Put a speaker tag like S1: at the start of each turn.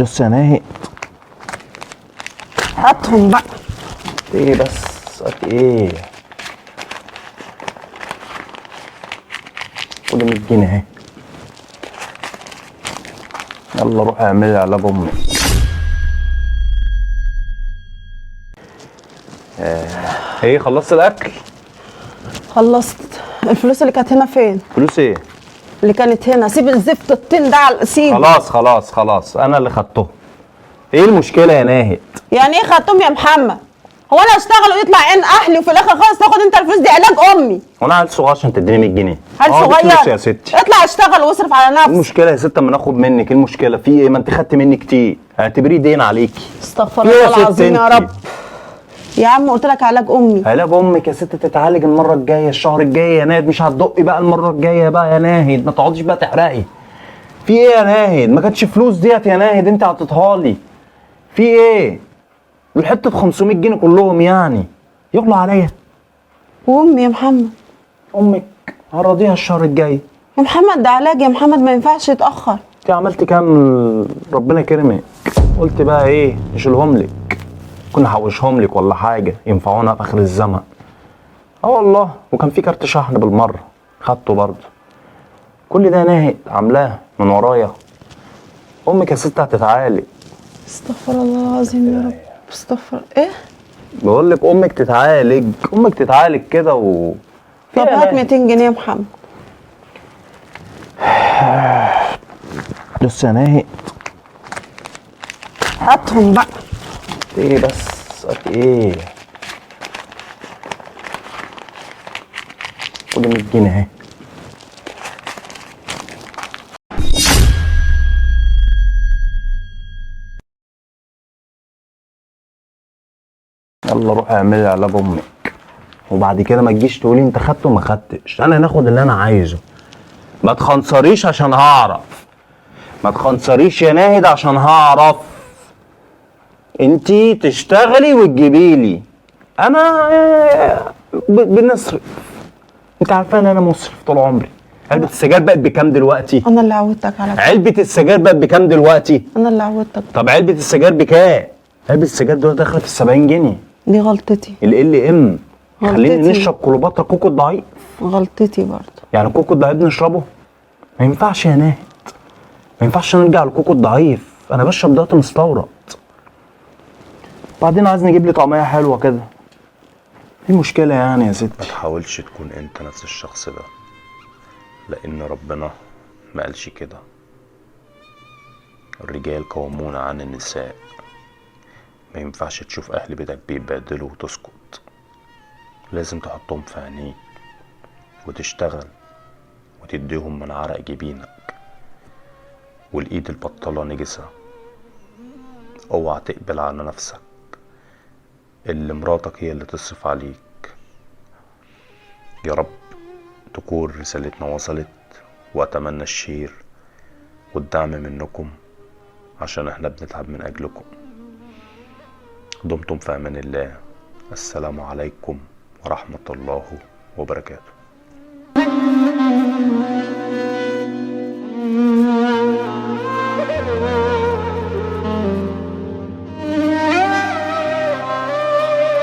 S1: بص يا ناهي،
S2: هاتهم بقى.
S1: ايه بس ايه؟ خد 100 جنيه اهي، يلا روح اعملي علاج امك. ايه خلصت الاكل؟
S2: خلصت. الفلوس اللي كانت هنا فين؟
S1: فلوس ايه؟
S2: اللي كانت هنا. سيب الزفت الطين ده على سيب.
S1: خلاص انا اللي خدته. ايه المشكله يا ناهد؟
S2: يعني ايه خدتهم يا محمد؟ هو انا اشتغل ويطلع عين اهلي وفي الاخر خالص تاخد انت الفلوس دي علاج امي؟
S1: وانا عيل صغير عشان تديني 100 جنيه؟
S2: عيل صغير؟
S1: فلوس يا ستي.
S2: اطلع اشتغل واصرف على
S1: ايه
S2: نفسك.
S1: المشكله يا ست اما ناخد منك؟ ايه المشكله؟ في ايه؟ ما انت خدت مني كتير، اعتبريه دين عليكي.
S2: استغفر
S1: إيه يا
S2: الله
S1: ست
S2: العظيم يا
S1: انتي؟
S2: رب. يا عم قلت لك علاج امي.
S1: علاج امك يا ست تتعالج المره الجايه، الشهر الجاي يا ناهد، مش هتدقي بقى المره الجايه بقى يا ناهد، ما تقعديش بقى تحرقي. في ايه يا ناهد؟ ما كانتش فلوس ديت يا ناهد انت عطيتها لي. في ايه؟ الحته ب 500 جنيه كلهم يعني يغلوا عليا.
S2: وامي يا محمد؟
S1: امك هرضيها الشهر الجاي.
S2: يا محمد ده علاج يا محمد، ما ينفعش يتاخر.
S1: انت عملت كام ربنا يكرمك؟ قلت بقى ايه نشيلهم لك، كنا حوشهم لك ولا حاجه ينفعونا في اخر الزمن. اه والله، وكان في كارت شحن بالمره خدته برضه. كل ده ناهد عاملاه من ورايا. امك يا ست هتتعالج.
S2: استغفر الله العظيم يا رب. استغفر ايه؟
S1: بقول لك امك تتعالج كده
S2: طب هات 200 جنيه يا محمد.
S1: بص يا ناهي،
S2: هاتهم بقى.
S1: ايه بس ايه؟ خد 100 جنيه اهي، يلا روح اعملي علاج امك. وبعد كده ما تجيش تقولي انت خدته ما خدتش، انا هناخد اللي انا عايزه. ما تخنصريش عشان هعرف، ما تخنصريش يا ناهد عشان هعرف. انتي تشتغلي وتجيبيلي، انا بنصرف. انت عارفه ان انا مسرف طول عمري. علبه السجاير بقت بكام دلوقتي؟
S2: انا اللي عودتك على كده.
S1: علبه السجاير بقت بكام دلوقتي؟
S2: انا اللي عودتك.
S1: طب علبه السجاير بكام؟ علبه السجاير دلوقتي داخله في 70 جنيه.
S2: دي غلطتي.
S1: ام خليني
S2: غلطتي.
S1: نشرب كليوباترا كوكو الضعيف.
S2: غلطتي برضه.
S1: يعني كوكو الضعيف نشربه؟ ما ينفعش يا ناهد، ما ينفعش نرجع لكوكو الضعيف. انا بشرب دلوقتي مستورد. بعدين عايز نجيب لي طعميه حلوه كده. ايه المشكله يعني يا ستي؟
S3: ما تحاولش تكون انت نفس الشخص ده، لان ربنا ما قالش كده. الرجال قوامون عن النساء. ما ينفعش تشوف اهل بيتك بيتبهدلوا وتسكت، لازم تحطهم في عينيك وتشتغل وتديهم من عرق جبينك. والايد البطالة نجسة، اوعى تقبل على نفسك اللي مراتك هي اللي تصرف عليك. يا رب تكون رسالتنا وصلت، واتمنى الشير والدعم منكم عشان احنا بنتعب من اجلكم. دمتم في امان الله. السلام عليكم ورحمة الله وبركاته.